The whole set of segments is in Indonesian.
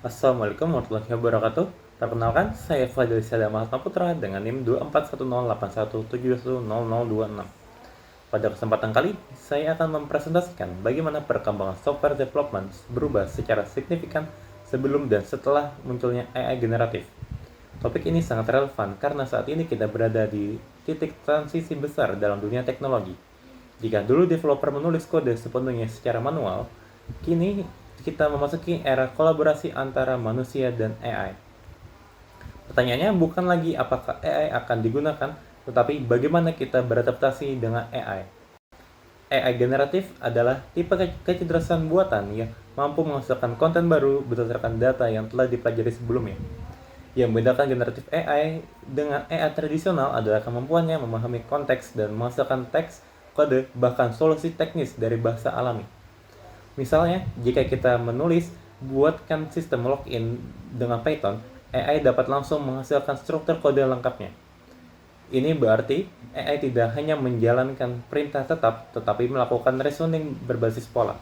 Assalamualaikum warahmatullahi wabarakatuh. Perkenalkan, saya Fadil Syada Mahatmaputra dengan NIM 2410817100026. Pada kesempatan kali, saya akan mempresentasikan bagaimana perkembangan software development berubah secara signifikan sebelum dan setelah munculnya AI generatif. Topik ini sangat relevan karena saat ini kita berada di titik transisi besar dalam dunia teknologi. Jika dulu developer menulis kode sepenuhnya secara manual, kini kita memasuki era kolaborasi antara manusia dan AI. Pertanyaannya bukan lagi apakah AI akan digunakan, tetapi bagaimana kita beradaptasi dengan AI. AI generatif adalah tipe kecerdasan buatan yang mampu menghasilkan konten baru berdasarkan data yang telah dipelajari sebelumnya. Yang membedakan generatif AI dengan AI tradisional adalah kemampuannya memahami konteks dan menghasilkan teks, kode, bahkan solusi teknis dari bahasa alami. Misalnya, jika kita menulis buatkan sistem login dengan Python, AI dapat langsung menghasilkan struktur kode lengkapnya. Ini berarti AI tidak hanya menjalankan perintah tetap, tetapi melakukan reasoning berbasis pola.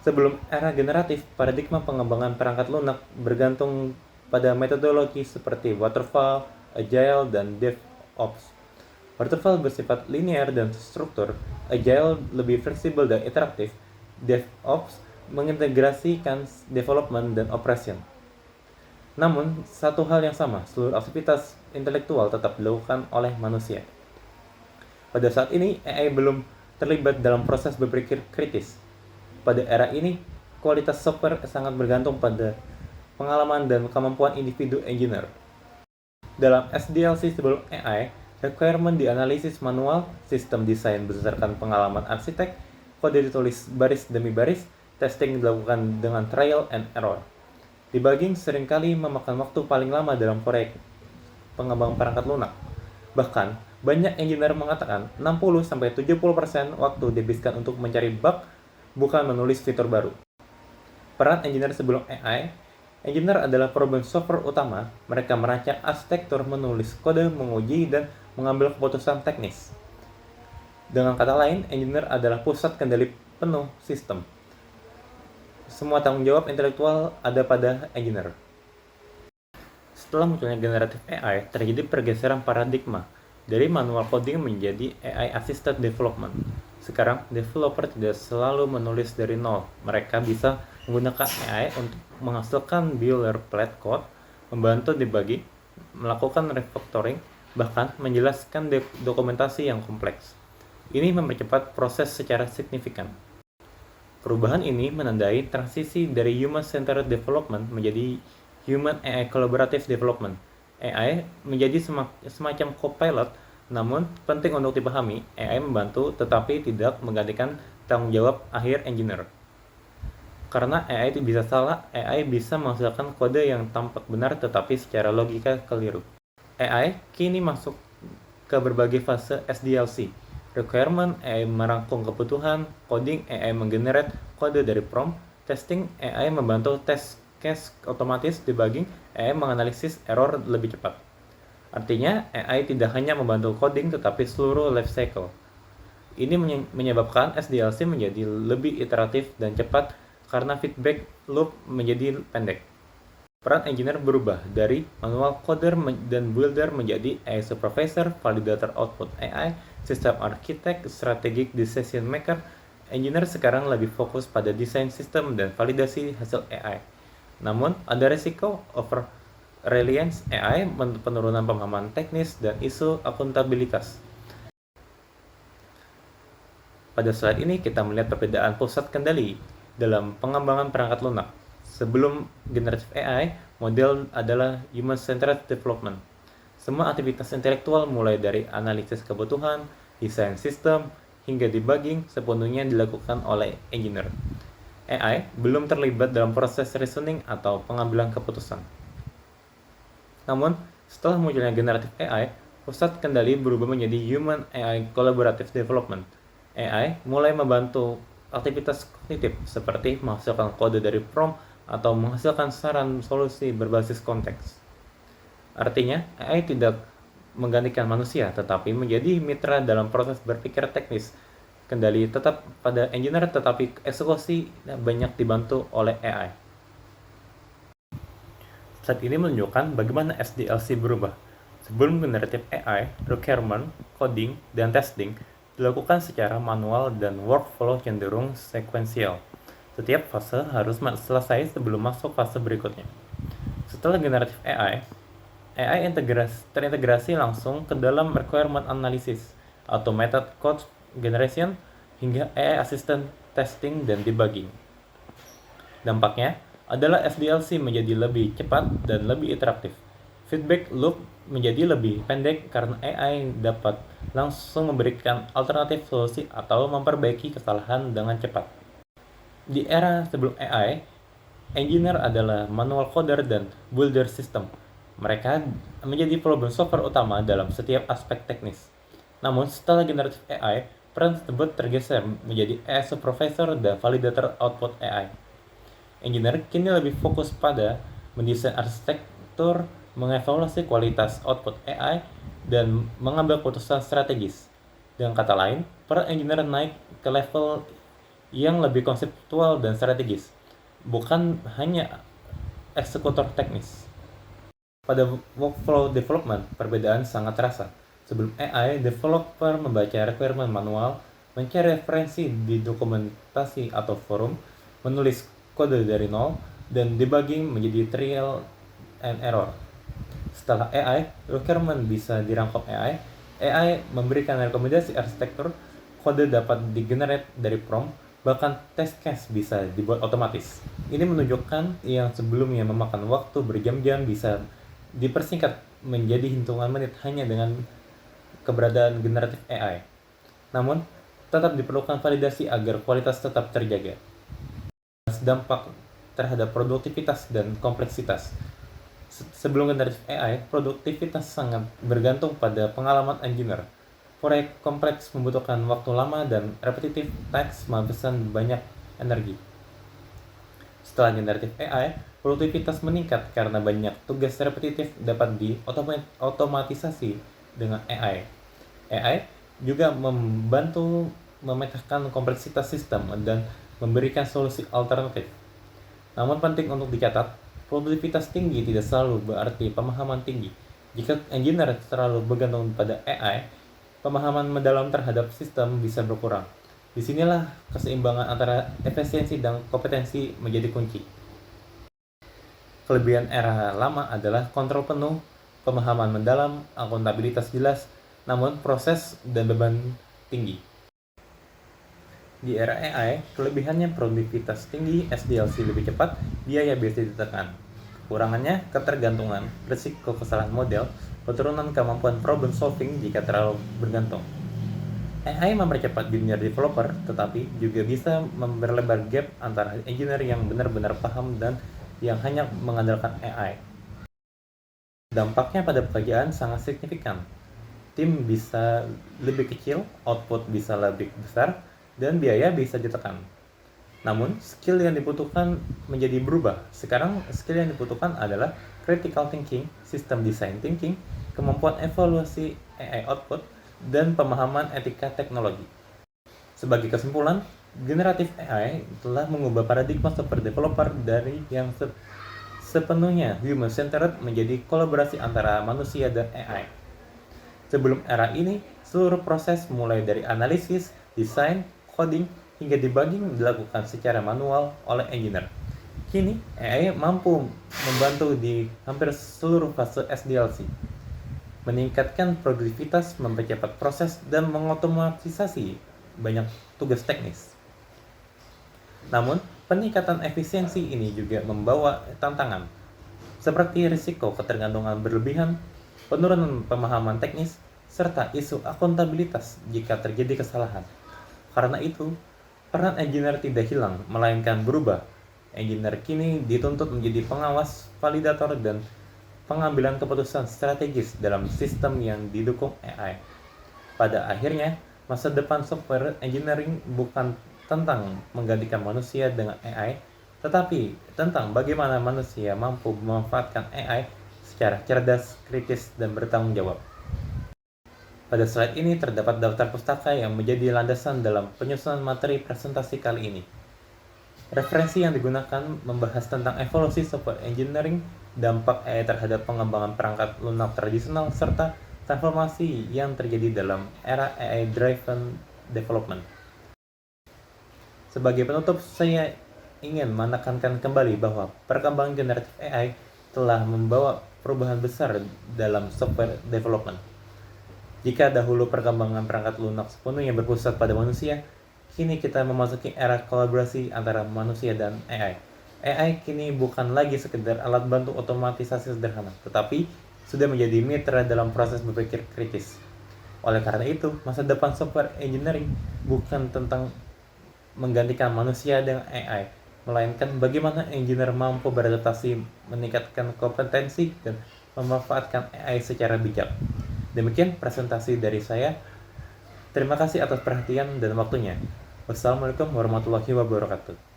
Sebelum era generatif, paradigma pengembangan perangkat lunak bergantung pada metodologi seperti waterfall, agile, dan DevOps. Waterfall bersifat linear dan struktur, agile lebih fleksibel dan interaktif, DevOps mengintegrasikan development dan operation. Namun, satu hal yang sama, seluruh aktivitas intelektual tetap dilakukan oleh manusia. Pada saat ini, AI belum terlibat dalam proses berpikir kritis. Pada era ini, kualitas software sangat bergantung pada pengalaman dan kemampuan individu engineer. Dalam SDLC sebelum AI, requirement dianalisis manual, sistem desain berdasarkan pengalaman arsitek, kode ditulis baris demi baris, testing dilakukan dengan trial and error. Debugging seringkali memakan waktu paling lama dalam proyek pengembang perangkat lunak. Bahkan, banyak engineer mengatakan 60-70% waktu dihabiskan untuk mencari bug, bukan menulis fitur baru. Peran engineer sebelum AI, engineer adalah problem solver utama. Mereka merancang arsitektur, menulis kode, menguji, dan mengambil keputusan teknis. Dengan kata lain, engineer adalah pusat kendali penuh sistem. Semua tanggung jawab intelektual ada pada engineer. Setelah munculnya generatif AI, terjadi pergeseran paradigma dari manual coding menjadi AI assisted development. Sekarang, developer tidak selalu menulis dari nol. Mereka bisa menggunakan AI untuk menghasilkan boilerplate code, membantu debugging, melakukan refactoring, bahkan menjelaskan dokumentasi yang kompleks. Ini mempercepat proses secara signifikan. Perubahan ini menandai transisi dari human-centered development menjadi human AI collaborative development. AI menjadi semacam copilot, namun penting untuk dipahami, AI membantu tetapi tidak menggantikan tanggung jawab akhir engineer. Karena AI itu bisa salah, AI bisa menghasilkan kode yang tampak benar tetapi secara logika keliru. AI kini masuk ke berbagai fase SDLC. Requirement, AI merangkum kebutuhan, coding, AI menggenerate kode dari prompt, testing, AI membantu test case otomatis, debugging, AI menganalisis error lebih cepat. Artinya, AI tidak hanya membantu coding tetapi seluruh life cycle. Ini menyebabkan SDLC menjadi lebih iteratif dan cepat karena feedback loop menjadi pendek. Peran engineer berubah dari manual coder dan builder menjadi AI supervisor, validator output AI, system architect, strategic decision maker. Engineer sekarang lebih fokus pada desain sistem dan validasi hasil AI. Namun, ada risiko over reliance AI, penurunan pemahaman teknis, dan isu akuntabilitas. Pada slide ini kita melihat perbedaan pusat kendali dalam pengembangan perangkat lunak. Sebelum generative AI, model adalah human-centered development. Semua aktivitas intelektual mulai dari analisis kebutuhan, desain sistem, hingga debugging sepenuhnya dilakukan oleh engineer. AI belum terlibat dalam proses reasoning atau pengambilan keputusan. Namun, setelah munculnya generatif AI, pusat kendali berubah menjadi Human AI Collaborative Development. AI mulai membantu aktivitas kognitif seperti menghasilkan kode dari prompt atau menghasilkan saran solusi berbasis konteks. Artinya, AI tidak menggantikan manusia, tetapi menjadi mitra dalam proses berpikir teknis. Kendali tetap pada engineer, tetapi eksekusi banyak dibantu oleh AI. Slide ini menunjukkan bagaimana SDLC berubah. Sebelum generatif AI, requirement, coding, dan testing dilakukan secara manual dan workflow cenderung sekuensial. Setiap fase harus selesai sebelum masuk fase berikutnya. Setelah generatif AI terintegrasi langsung ke dalam requirement analysis, automated code generation, hingga AI assistant testing dan debugging. Dampaknya adalah SDLC menjadi lebih cepat dan lebih interaktif. Feedback loop menjadi lebih pendek karena AI dapat langsung memberikan alternatif solusi atau memperbaiki kesalahan dengan cepat. Di era sebelum AI, engineer adalah manual coder dan builder system. Mereka menjadi problem solver utama dalam setiap aspek teknis. Namun setelah generatif AI, peran tersebut tergeser menjadi AI supervisor dan validator output AI. Engineer kini lebih fokus pada mendesain arsitektur, mengevaluasi kualitas output AI, dan mengambil keputusan strategis. Dengan kata lain, peran engineer naik ke level yang lebih konseptual dan strategis, bukan hanya eksekutor teknis. Pada workflow development, perbedaan sangat terasa. Sebelum AI, developer membaca requirement manual, mencari referensi di dokumentasi atau forum, menulis kode dari nol, dan debugging menjadi trial and error. Setelah AI, requirement bisa dirangkum AI memberikan rekomendasi arsitektur, kode dapat digenerate dari prompt, bahkan test case bisa dibuat otomatis. Ini menunjukkan yang sebelumnya memakan waktu berjam-jam bisa dipersingkat menjadi hitungan menit hanya dengan keberadaan generatif AI. Namun, tetap diperlukan validasi agar kualitas tetap terjaga. Dampak terhadap produktivitas dan kompleksitas. Sebelum generatif AI, produktivitas sangat bergantung pada pengalaman engineer. Proyek kompleks membutuhkan waktu lama dan repetitif tasks menghabiskan banyak energi. Setelah generatif AI, produktivitas meningkat karena banyak tugas repetitif dapat diotomatisasi dengan AI. AI juga membantu memetakan kompleksitas sistem dan memberikan solusi alternatif. Namun penting untuk dicatat, produktivitas tinggi tidak selalu berarti pemahaman tinggi. Jika engineer terlalu bergantung pada AI, pemahaman mendalam terhadap sistem bisa berkurang. Disinilah keseimbangan antara efisiensi dan kompetensi menjadi kunci. Kelebihan era lama adalah kontrol penuh, pemahaman mendalam, akuntabilitas jelas, namun proses dan beban tinggi. Di era AI, kelebihannya produktivitas tinggi, SDLC lebih cepat, biaya bisa ditekan. Kekurangannya, ketergantungan, risiko kesalahan model, penurunan kemampuan problem solving jika terlalu bergantung. AI mempercepat junior developer, tetapi juga bisa memperlebar gap antara engineer yang benar-benar paham dan yang hanya mengandalkan AI. Dampaknya pada pekerjaan sangat signifikan. Tim bisa lebih kecil, output bisa lebih besar, dan biaya bisa ditekan. Namun, skill yang dibutuhkan menjadi berubah. Sekarang, skill yang dibutuhkan adalah critical thinking, system design thinking, kemampuan evaluasi AI output, dan pemahaman etika teknologi. Sebagai kesimpulan, generatif AI telah mengubah paradigma software developer dari yang sepenuhnya human-centered menjadi kolaborasi antara manusia dan AI. Sebelum era ini, seluruh proses mulai dari analisis, desain, coding, hingga debugging dilakukan secara manual oleh engineer. Kini, AI mampu membantu di hampir seluruh fase SDLC, meningkatkan produktivitas, mempercepat proses, dan mengotomatisasi banyak tugas teknis. Namun, peningkatan efisiensi ini juga membawa tantangan, seperti risiko ketergantungan berlebihan, penurunan pemahaman teknis, serta isu akuntabilitas jika terjadi kesalahan. Karena itu, peran engineer tidak hilang, melainkan berubah. Engineer kini dituntut menjadi pengawas, validator, dan pengambilan keputusan strategis dalam sistem yang didukung AI. Pada akhirnya, masa depan software engineering bukan tentang menggantikan manusia dengan AI, tetapi tentang bagaimana manusia mampu memanfaatkan AI secara cerdas, kritis, dan bertanggung jawab. Pada slide ini terdapat daftar pustaka yang menjadi landasan dalam penyusunan materi presentasi kali ini. Referensi yang digunakan membahas tentang evolusi software engineering, dampak AI terhadap pengembangan perangkat lunak tradisional, serta transformasi yang terjadi dalam era AI-driven development. Sebagai penutup, saya ingin menekankan kembali bahwa perkembangan generatif AI telah membawa perubahan besar dalam software development. Jika dahulu perkembangan perangkat lunak sepenuhnya berpusat pada manusia, kini kita memasuki era kolaborasi antara manusia dan AI. AI kini bukan lagi sekedar alat bantu otomatisasi sederhana, tetapi sudah menjadi mitra dalam proses berpikir kritis. Oleh karena itu, masa depan software engineering bukan tentang menggantikan manusia dengan AI, melainkan bagaimana engineer mampu beradaptasi, meningkatkan kompetensi, dan memanfaatkan AI secara bijak. Demikian presentasi dari saya. Terima kasih atas perhatian dan waktunya. Wassalamualaikum warahmatullahi wabarakatuh.